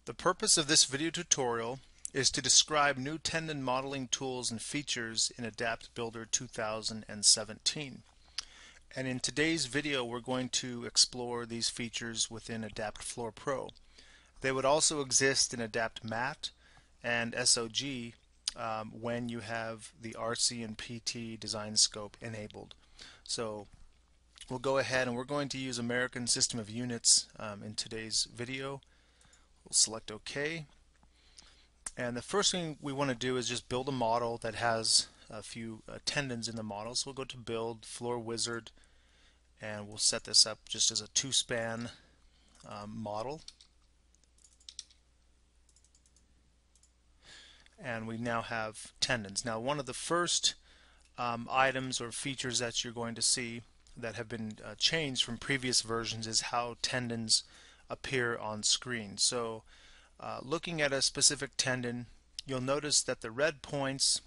The purpose of this video tutorial is to describe new tendon modeling tools and features in Adapt Builder 2017. And in today's video we're going to explore these features within Adapt Floor Pro. They would also exist in Adapt Mat and SOG when you have the RC and PT design scope enabled. So we'll go ahead and we're going to use American System of Units in today's video. We'll select OK. And the first thing we want to do is just build a model that has a few tendons in the model. So we'll go to Build, Floor Wizard, and we'll set this up just as a two-span model. And we now have tendons. Now, one of the first items or features that you're going to see that have been changed from previous versions is how tendons appear on screen. So looking at a specific tendon, you'll notice that the red points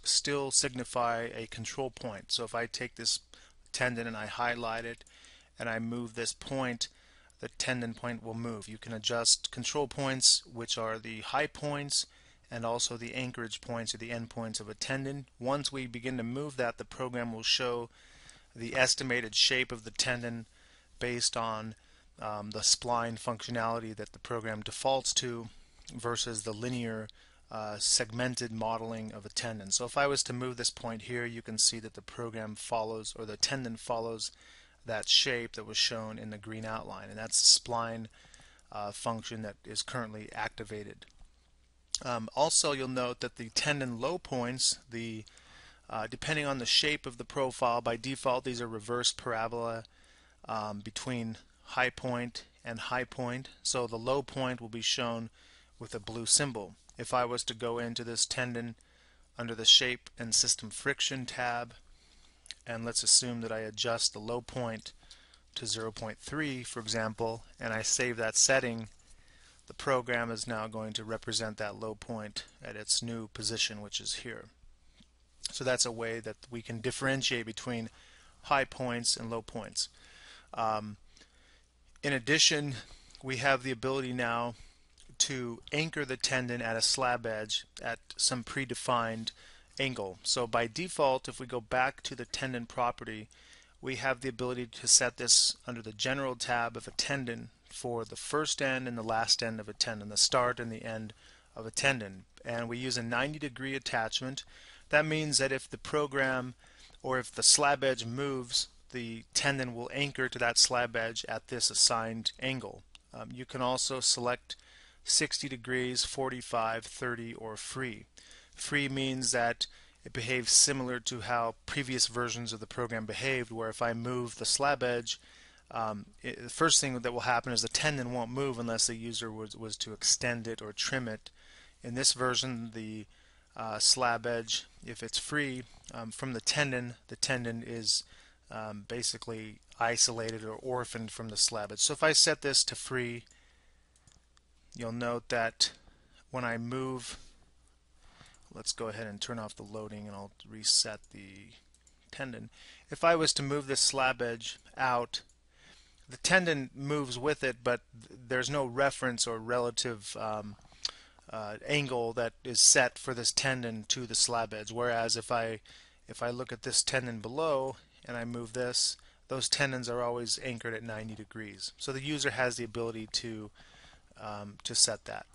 still signify a control point. So if I take this tendon and I highlight it and I move this point, the tendon point will move. You can adjust control points, which are the high points and also the anchorage points or the end points of a tendon. Once we begin to move that, the program will show the estimated shape of the tendon based on the spline functionality that the program defaults to versus the linear segmented modeling of a tendon. So if I was to move this point here, you can see that the program follows, or the tendon follows, that shape that was shown in the green outline, and that's the spline function that is currently activated. Also, you'll note that the tendon low points, depending on the shape of the profile, by default these are reverse parabola between high point and high point. So the low point will be shown with a blue symbol. If I was to go into this tendon under the Shape and System Friction tab, and let's assume that I adjust the low point to 0.3, for example, and I save that setting, the program is now going to represent that low point at its new position, which is here. So that's a way that we can differentiate between high points and low points. In addition, we have the ability now to anchor the tendon at a slab edge at some predefined angle. So by default, if we go back to the tendon property, we have the ability to set this under the General tab of a tendon for the first end and the last end of a tendon, the start and the end of a tendon. And we use a 90-degree attachment. That means that if the program or if the slab edge moves, the tendon will anchor to that slab edge at this assigned angle. You can also select 60 degrees, 45, 30, or free. Free means that it behaves similar to how previous versions of the program behaved, where if I move the slab edge, the first thing that will happen is the tendon won't move unless the user was to extend it or trim it. In this version, the slab edge, if it's free from the tendon is basically isolated or orphaned from the slab edge. So if I set this to free, you'll note that when I move, let's go ahead and turn off the loading and I'll reset the tendon. If I was to move this slab edge out, the tendon moves with it, but there's no reference or relative angle that is set for this tendon to the slab edge. Whereas if I look at this tendon below and I move this, those tendons are always anchored at 90 degrees. So the user has the ability to set that.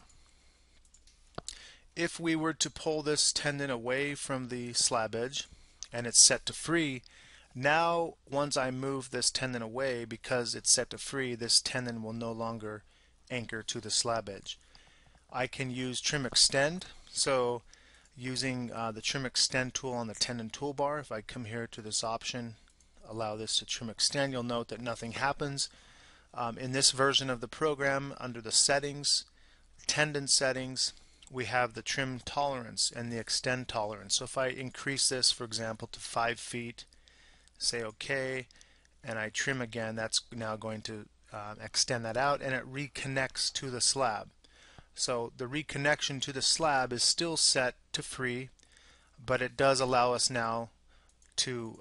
If we were to pull this tendon away from the slab edge and it's set to free, now once I move this tendon away, because it's set to free, this tendon will no longer anchor to the slab edge. I can use Trim Extend. So using the Trim Extend tool on the Tendon Toolbar, if I come here to this option, allow this to Trim Extend, you'll note that nothing happens. In this version of the program, under the Settings, Tendon Settings, we have the Trim Tolerance and the Extend Tolerance. So if I increase this, for example, to 5 feet, say OK, and I trim again, that's now going to extend that out, and it reconnects to the slab. So the reconnection to the slab is still set to free, but it does allow us now to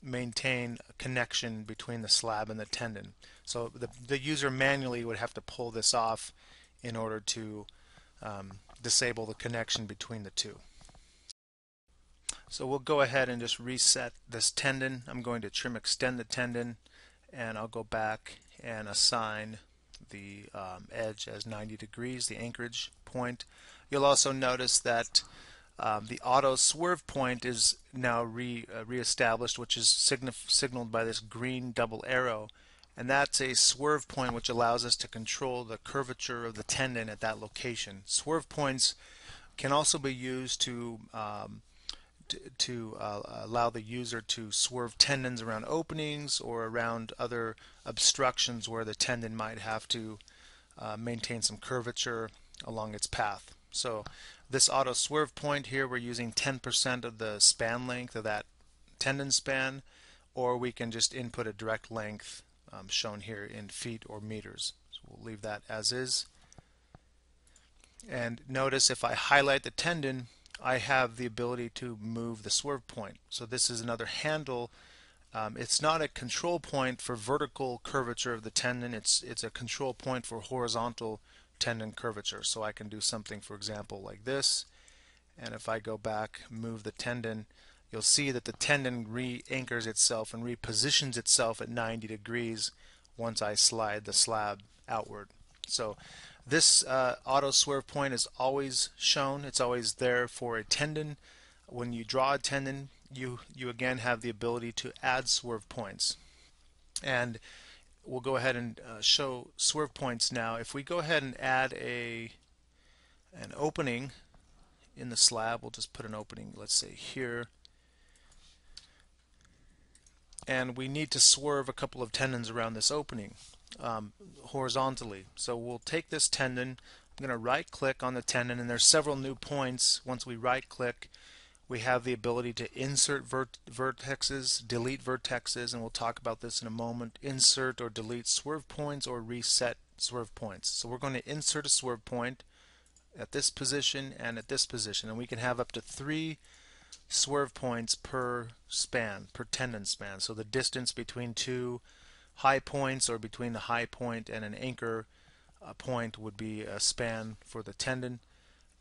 maintain a connection between the slab and the tendon. So the user manually would have to pull this off in order to disable the connection between the two. So we'll go ahead and just reset this tendon. I'm going to trim extend the tendon, and I'll go back and assign the edge as 90 degrees, the anchorage point. You'll also notice that the auto swerve point is now reestablished, which is signaled by this green double arrow, and that's a swerve point which allows us to control the curvature of the tendon at that location. Swerve points can also be used to allow the user to swerve tendons around openings or around other obstructions where the tendon might have to maintain some curvature along its path. So this auto swerve point here, we're using 10% of the span length of that tendon span, or we can just input a direct length shown here in feet or meters. So we'll leave that as is. And notice if I highlight the tendon, I have the ability to move the swerve point. So this is another handle. It's not a control point for vertical curvature of the tendon. It's a control point for horizontal tendon curvature. So I can do something, for example, like this. And if I go back, move the tendon, you'll see that the tendon re-anchors itself and repositions itself at 90 degrees once I slide the slab outward. So this auto swerve point is always shown. It's always there for a tendon. When you draw a tendon, you again have the ability to add swerve points. And we'll go ahead and show swerve points now. If we go ahead and add an opening in the slab, we'll just put an opening, let's say here. And we need to swerve a couple of tendons around this opening horizontally. So we'll take this tendon, I'm going to right click on the tendon, and there's several new points. Once we right click, we have the ability to insert vertexes, delete vertexes, and we'll talk about this in a moment. Insert or delete swerve points or reset swerve points. So we're going to insert a swerve point at this position and at this position, and we can have up to 3 swerve points per span, per tendon span. So the distance between 2 high points or between the high point and an anchor point would be a span for the tendon.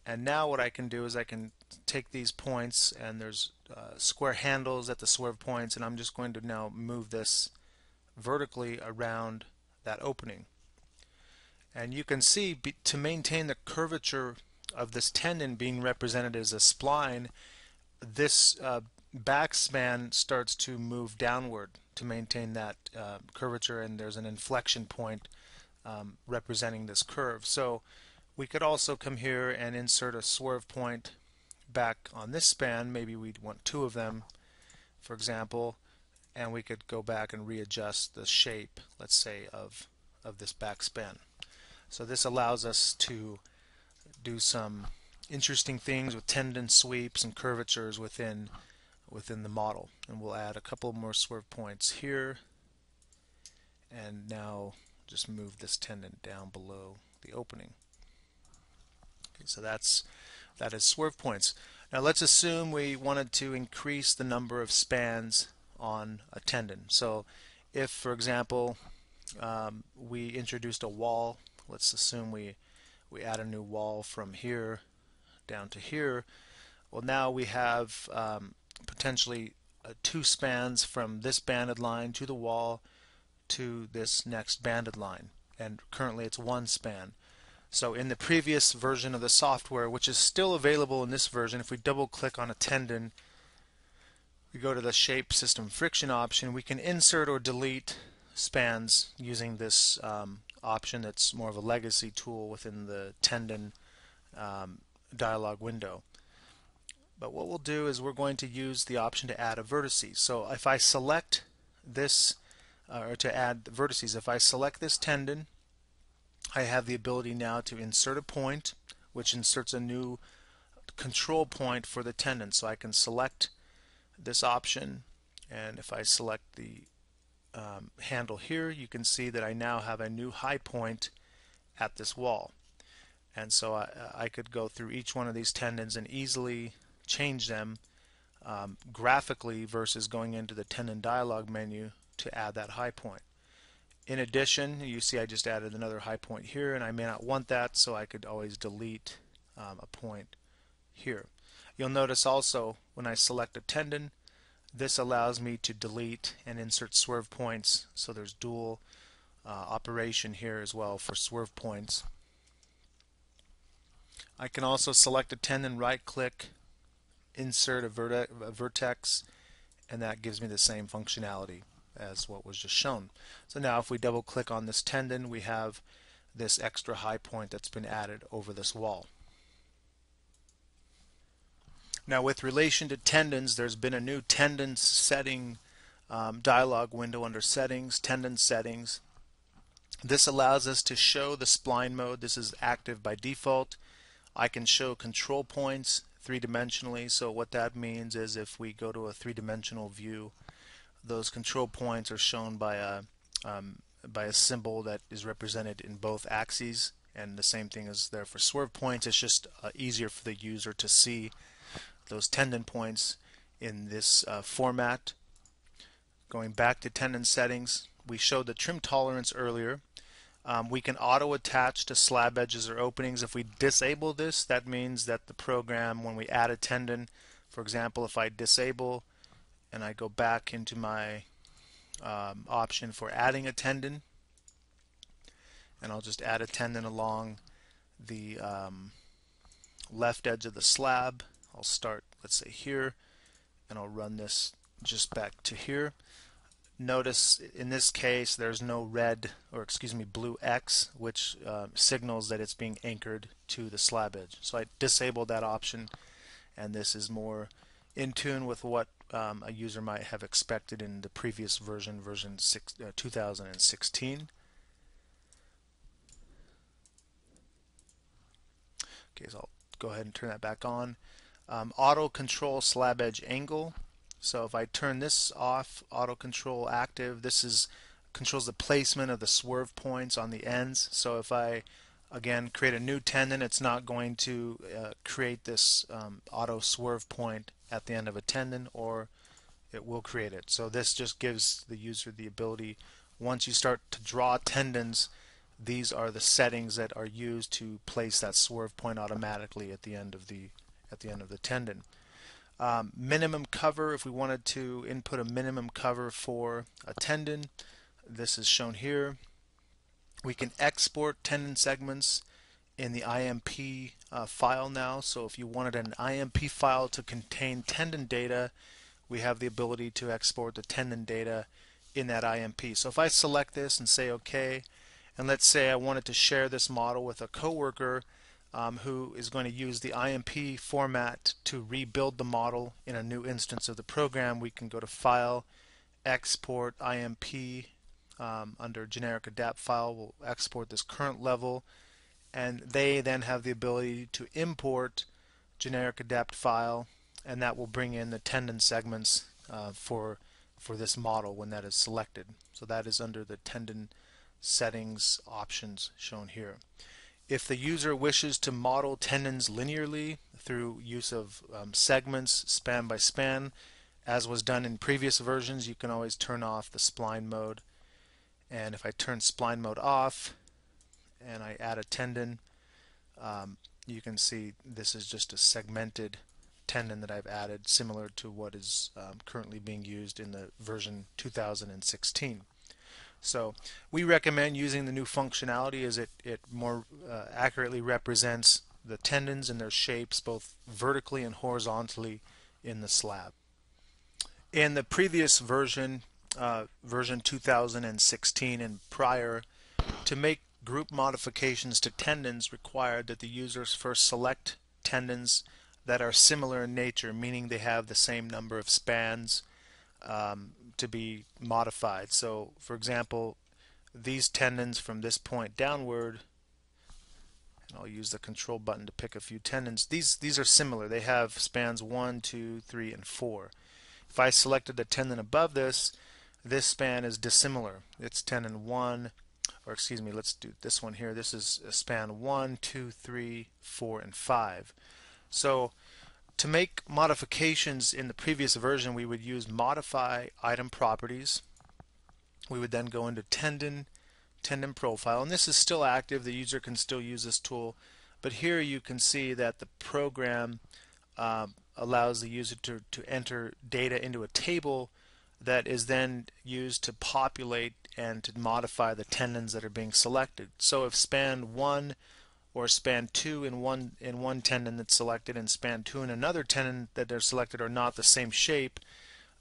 And now what I can do is I can take these points, and there's square handles at the swerve points, and I'm just going to now move this vertically around that opening. And you can see to maintain the curvature of this tendon being represented as a spline, this back span starts to move downward to maintain that curvature, and there's an inflection point representing this curve. So we could also come here and insert a swerve point back on this span. Maybe we'd want 2 of them, for example, and we could go back and readjust the shape, let's say, of this back span. So this allows us to do some interesting things with tendon sweeps and curvatures within the model. And we'll add a couple more swerve points here, and now just move this tendon down below the opening. Okay, so that is swerve points. Now let's assume we wanted to increase the number of spans on a tendon. So if, for example, we introduced a wall, let's assume we add a new wall from here down to here. Well, now we have potentially 2 spans from this banded line to the wall to this next banded line, and currently it's 1 span. So in the previous version of the software, which is still available in this version, if we double click on a tendon, we go to the shape system friction option, we can insert or delete spans using this option that's more of a legacy tool within the tendon dialog window. But what we'll do is we're going to use the option to add a vertices. So if I select this, or to add the vertices, if I select this tendon, I have the ability now to insert a point, which inserts a new control point for the tendon. So I can select this option, and if I select the handle here, you can see that I now have a new high point at this wall. And so I could go through each one of these tendons and easily change them graphically versus going into the tendon dialog menu to add that high point. In addition, you see I just added another high point here, and I may not want that, so I could always delete a point here. You'll notice also when I select a tendon, this allows me to delete and insert swerve points, so there's dual operation here as well for swerve points. I can also select a tendon, right click, insert a vertex, and that gives me the same functionality as what was just shown. So now if we double click on this tendon, we have this extra high point that's been added over this wall. Now with relation to tendons, there's been a new tendon setting dialog window under settings, tendon settings. This allows us to show the spline mode. This is active by default. I can show control points three-dimensionally, so what that means is if we go to a three-dimensional view, those control points are shown by a symbol that is represented in both axes, and the same thing is there for swerve points. It's just easier for the user to see those tendon points in this format. Going back to tendon settings, we showed the trim tolerance earlier. We can auto attach to slab edges or openings. If we disable this, that means that the program, when we add a tendon, for example, if I disable and I go back into my option for adding a tendon, and I'll just add a tendon along the left edge of the slab. I'll start, let's say here, and I'll run this just back to here. Notice in this case there's no red, or excuse me, blue X, which signals that it's being anchored to the slab edge. So I disabled that option, and this is more in tune with what a user might have expected in the previous version, 2016. Okay, so I'll go ahead and turn that back on. Auto control slab edge angle. So if I turn this off, auto control active, this controls the placement of the swerve points on the ends. So if I again create a new tendon, it's not going to create this auto swerve point at the end of a tendon, or it will create it. So this just gives the user the ability, once you start to draw tendons, these are the settings that are used to place that swerve point automatically at the end of the tendon. Minimum cover, if we wanted to input a minimum cover for a tendon, this is shown here. We can export tendon segments in the IMP file now. So if you wanted an IMP file to contain tendon data, we have the ability to export the tendon data in that IMP. So if I select this and say OK, and let's say I wanted to share this model with a coworker who is going to use the IMP format to rebuild the model in a new instance of the program, we can go to File, Export IMP. Under Generic Adapt File, we'll export this current level, and they then have the ability to import Generic Adapt File, and that will bring in the tendon segments for this model when that is selected. So that is under the Tendon Settings options shown here. If the user wishes to model tendons linearly through use of segments span by span, as was done in previous versions, you can always turn off the spline mode. And if I turn spline mode off and I add a tendon, you can see this is just a segmented tendon that I've added, similar to what is currently being used in the version 2016. So we recommend using the new functionality as it more accurately represents the tendons and their shapes both vertically and horizontally in the slab. In the previous version, version 2016 and prior, to make group modifications to tendons required that the users first select tendons that are similar in nature, meaning they have the same number of spans to be modified. So for example, these tendons from this point downward, and I'll use the control button to pick a few tendons, these are similar. They have spans 1, 2, 3, and 4. If I selected the tendon above this span is dissimilar. It's tendon 1, or excuse me, let's do this one here. This is a span 1, 2, 3, 4, and 5. So to make modifications in the previous version, we would use Modify Item Properties. We would then go into Tendon, tendon profile, and this is still active. The user can still use this tool, but here you can see that the program allows the user to enter data into a table that is then used to populate and to modify the tendons that are being selected. So if span 1 or span 2 in one tendon that's selected and span 2 in another tendon that they're selected are not the same shape,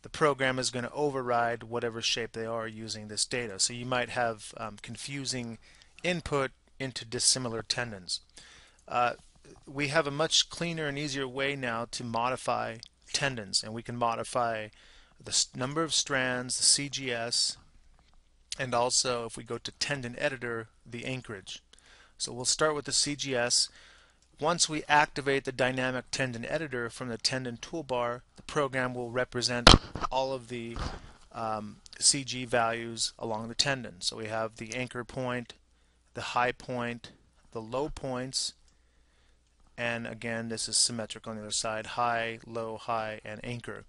the program is going to override whatever shape they are using this data. So you might have confusing input into dissimilar tendons. We have a much cleaner and easier way now to modify tendons, and we can modify the number of strands, the CGS, and also, if we go to Tendon Editor, the anchorage. So we'll start with the CGS. Once we activate the dynamic tendon editor from the tendon toolbar, the program will represent all of the CG values along the tendon. So we have the anchor point, the high point, the low points, and again this is symmetric on the other side: high, low, high, and anchor.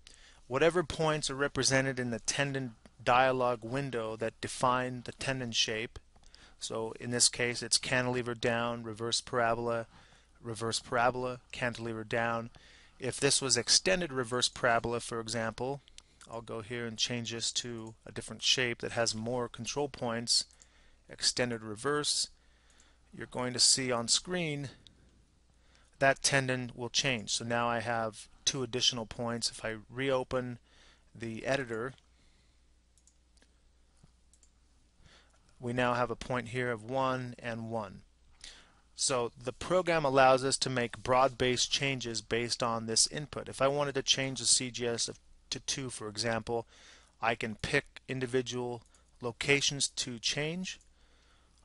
Whatever points are represented in the tendon dialog window that define the tendon shape, so in this case it's cantilever down, reverse parabola, cantilever down. If this was extended reverse parabola, for example, I'll go here and change this to a different shape that has more control points, extended reverse, you're going to see on screen that tendon will change. So now I have 2 additional points. If I reopen the editor, we now have a point here of 1 and 1. So the program allows us to make broad-based changes based on this input. If I wanted to change the CGS to 2, for example, I can pick individual locations to change.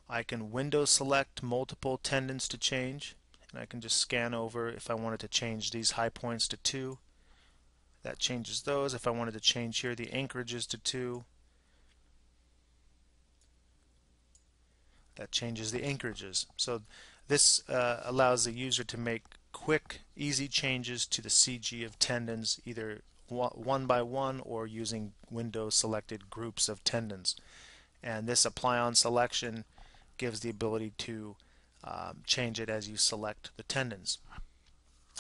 I can window select multiple tendons to change, and I can just scan over. If I wanted to change these high points to 2, that changes those. If I wanted to change here the anchorages to 2, that changes the anchorages. So this allows the user to make quick, easy changes to the CG of tendons, either one by one or using window selected groups of tendons. And this apply on selection gives the ability to change it as you select the tendons.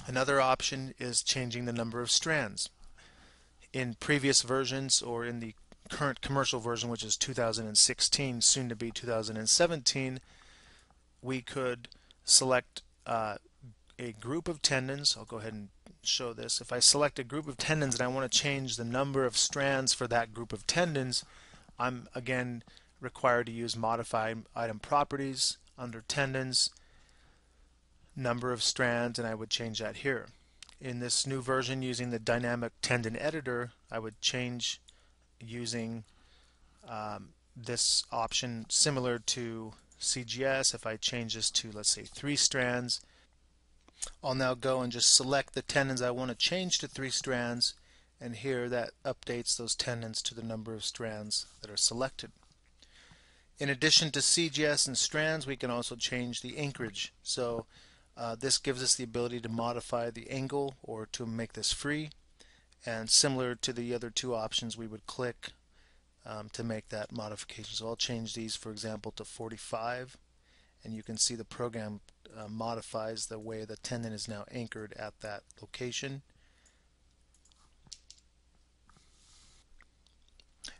Another option is changing the number of strands. In previous versions, or in the current commercial version, which is 2016, soon to be 2017, we could select a group of tendons. I'll go ahead and show this. If I select a group of tendons and I want to change the number of strands for that group of tendons, I'm again required to use Modify Item Properties under Tendons, Number of Strands, and I would change that here. In this new version, using the Dynamic Tendon Editor, I would change using this option similar to CGS. If I change this to, let's say, 3 strands, I'll now go and just select the tendons I want to change to 3 strands, and here that updates those tendons to the number of strands that are selected. In addition to CGS and strands, we can also change the anchorage. So this gives us the ability to modify the angle or to make this free, and similar to the other 2 options, we would click to make that modification. So I'll change these, for example, to 45, and you can see the program modifies the way the tendon is now anchored at that location.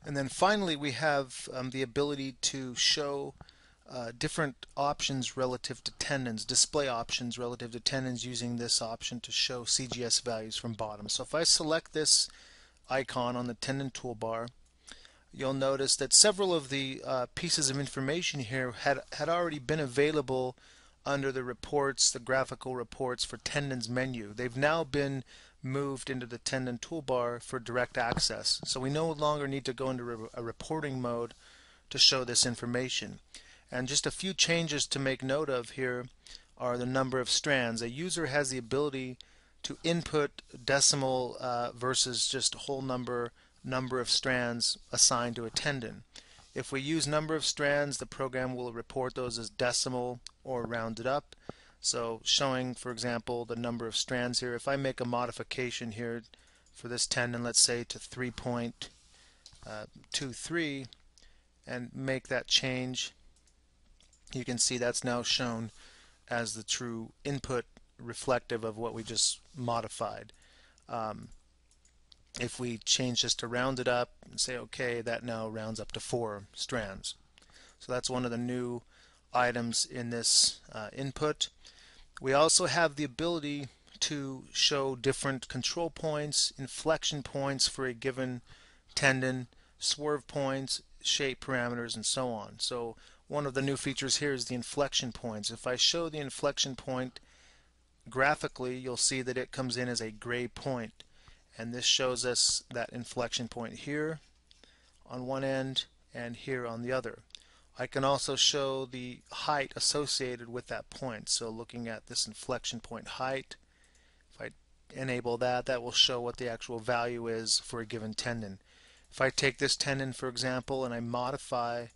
And then finally, we have the ability to show different options relative to tendons, display options relative to tendons, using this option to show CGS values from bottom. So if I select this icon on the tendon toolbar, you'll notice that several of the pieces of information here had already been available under the reports, the graphical reports for tendons menu. They've now been moved into the tendon toolbar for direct access. So we no longer need to go into a reporting mode to show this information. And just a few changes to make note of here are the number of strands. A user has the ability to input decimal versus just whole number of strands assigned to a tendon. If we use number of strands, the program will report those as decimal or rounded up. So showing, for example, the number of strands here, if I make a modification here for this tendon, let's say to 3.23, and make that change, You can see that's now shown as the true input reflective of what we just modified. Um, if we change this to round it up and say OK, that now rounds up to 4 strands. So that's one of the new items in this input. We also have the ability to show different control points, inflection points for a given tendon, swerve points, shape parameters, and so on. So one of the new features here is the inflection points. If I show the inflection point graphically, you'll see that it comes in as a gray point, and this shows us that inflection point here on one end and here on the other. I can also show the height associated with that point. So looking at this inflection point height, if I enable that, that will show what the actual value is for a given tendon. If I take this tendon, for example, and I modify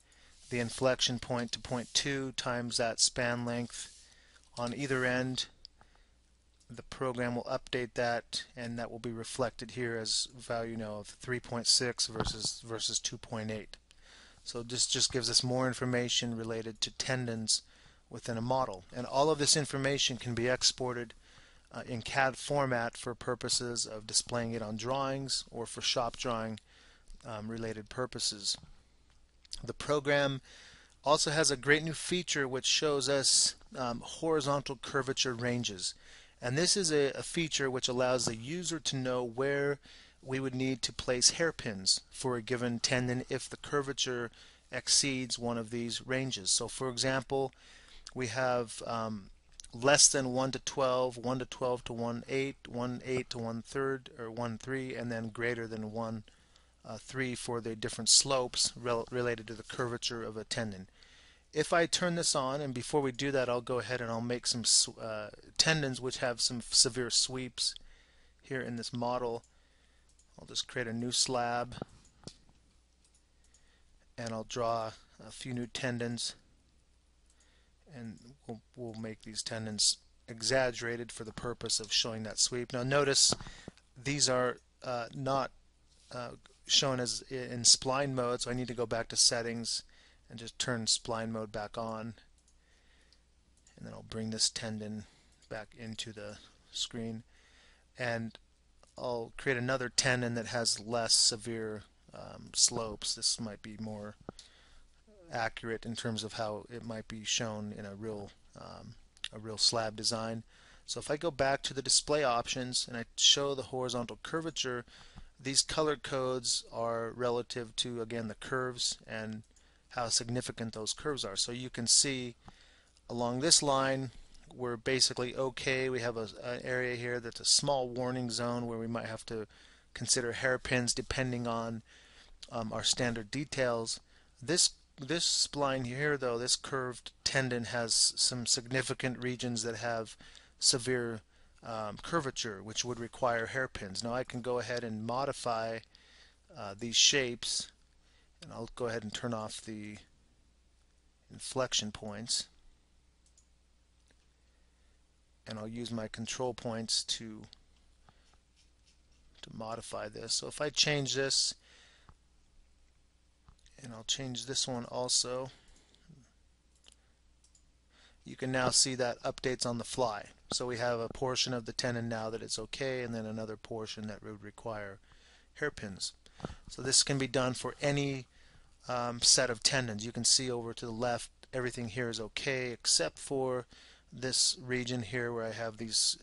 the inflection point to 0.2 times that span length on either end, the program will update that, and that will be reflected here as value now of 3.6 versus 2.8. So this just gives us more information related to tendons within a model. And all of this information can be exported in CAD format for purposes of displaying it on drawings or for shop drawing related purposes. The program also has a great new feature which shows us horizontal curvature ranges. And this is a feature which allows the user to know where we would need to place hairpins for a given tendon if the curvature exceeds one of these ranges. So for example, we have less than 1 to 12, 1 to 12 to 1/8, 1/8 to 1/3, or 1/3, and then greater than 1/3 for the different slopes related to the curvature of a tendon. If I turn this on, and before we do that, I'll go ahead and I'll make some tendons which have some severe sweeps here in this model. I'll just create a new slab, and I'll draw a few new tendons, and we'll make these tendons exaggerated for the purpose of showing that sweep. Now notice these are not shown as in spline mode, so I need to go back to settings and just turn spline mode back on, and then I'll bring this tendon back into the screen, and I'll create another tendon that has less severe slopes. This might be more accurate in terms of how it might be shown in a real slab design. So if I go back to the display options and I show the horizontal curvature, these color codes are relative to, again, the curves and how significant those curves are. So you can see along this line we're basically okay. We have an area here that's a small warning zone where we might have to consider hairpins depending on our standard details. This spline here, though, this curved tendon, has some significant regions that have severe curvature, which would require hairpins. Now I can go ahead and modify these shapes, and I'll go ahead and turn off the inflection points, and I'll use my control points to modify this. So if I change this, and I'll change this one also, you can now see that updates on the fly. So we have a portion of the tendon now that it's okay, and then another portion that would require hairpins. So this can be done for any set of tendons. You can see over to the left everything here is okay except for this region here where I have these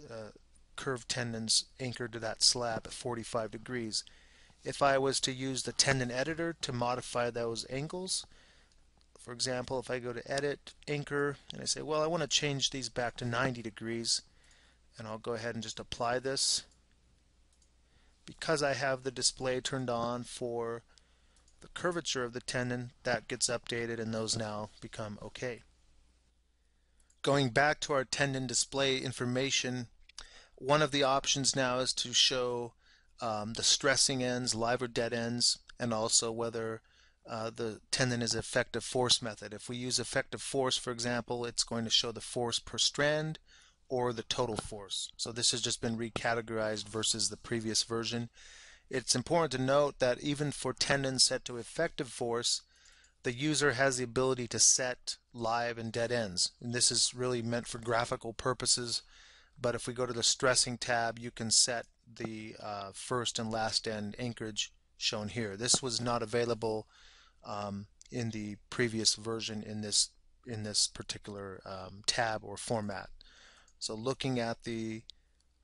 curved tendons anchored to that slab at 45 degrees. If I was to use the tendon editor to modify those angles, for example, if I go to edit, anchor, and I say, well, I want to change these back to 90 degrees, and I'll go ahead and just apply this. Because I have the display turned on for the curvature of the tendon, that gets updated and those now become okay. Going back to our tendon display information, one of the options now is to show the stressing ends, live or dead ends, and also whether the tendon is effective force method. If we use effective force, for example, it's going to show the force per strand or the total force. So this has just been recategorized versus the previous version. It's important to note that even for tendons set to effective force, the user has the ability to set live and dead ends. And this is really meant for graphical purposes, but if we go to the stressing tab, you can set the first and last end anchorage shown here. This was not available in the previous version in this particular tab or format. So looking at the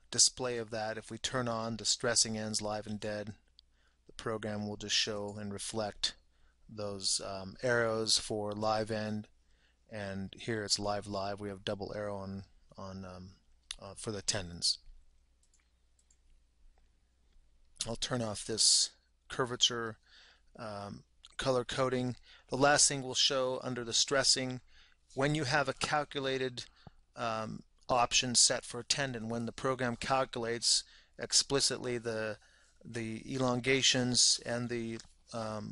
display of that, if we turn on the stressing ends live and dead, the program will just show and reflect those arrows for live end, and here it's live. We have double arrow on for the tendons. I'll turn off this curvature color coding. The last thing we'll show under the stressing, when you have a calculated option set for a tendon, when the program calculates explicitly the elongations and the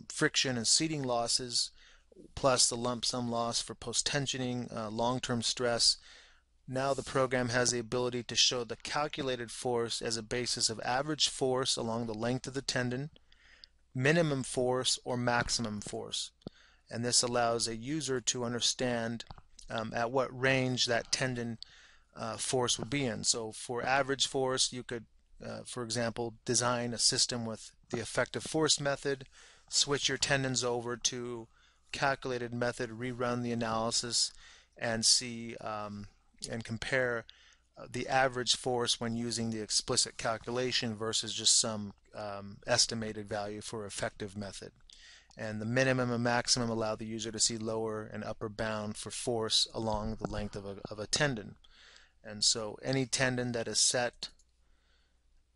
friction and seating losses, plus the lump sum loss for post-tensioning long-term stress, now the program has the ability to show the calculated force as a basis of average force along the length of the tendon, minimum force, or maximum force. And this allows a user to understand at what range that tendon force would be in. So for average force, you could, for example, design a system with the effective force method, switch your tendons over to calculated method, rerun the analysis, and see and compare the average force when using the explicit calculation versus just some estimated value for effective method. And the minimum and maximum allow the user to see lower and upper bound for force along the length of a tendon. And so any tendon that is set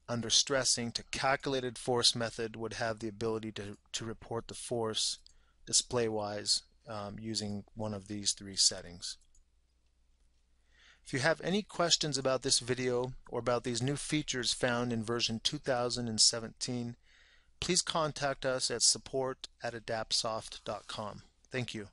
under stressing to calculated force method would have the ability to report the force display-wise using one of these three settings. If you have any questions about this video or about these new features found in version 2017, please contact us at support@adaptsoft.com. Thank you.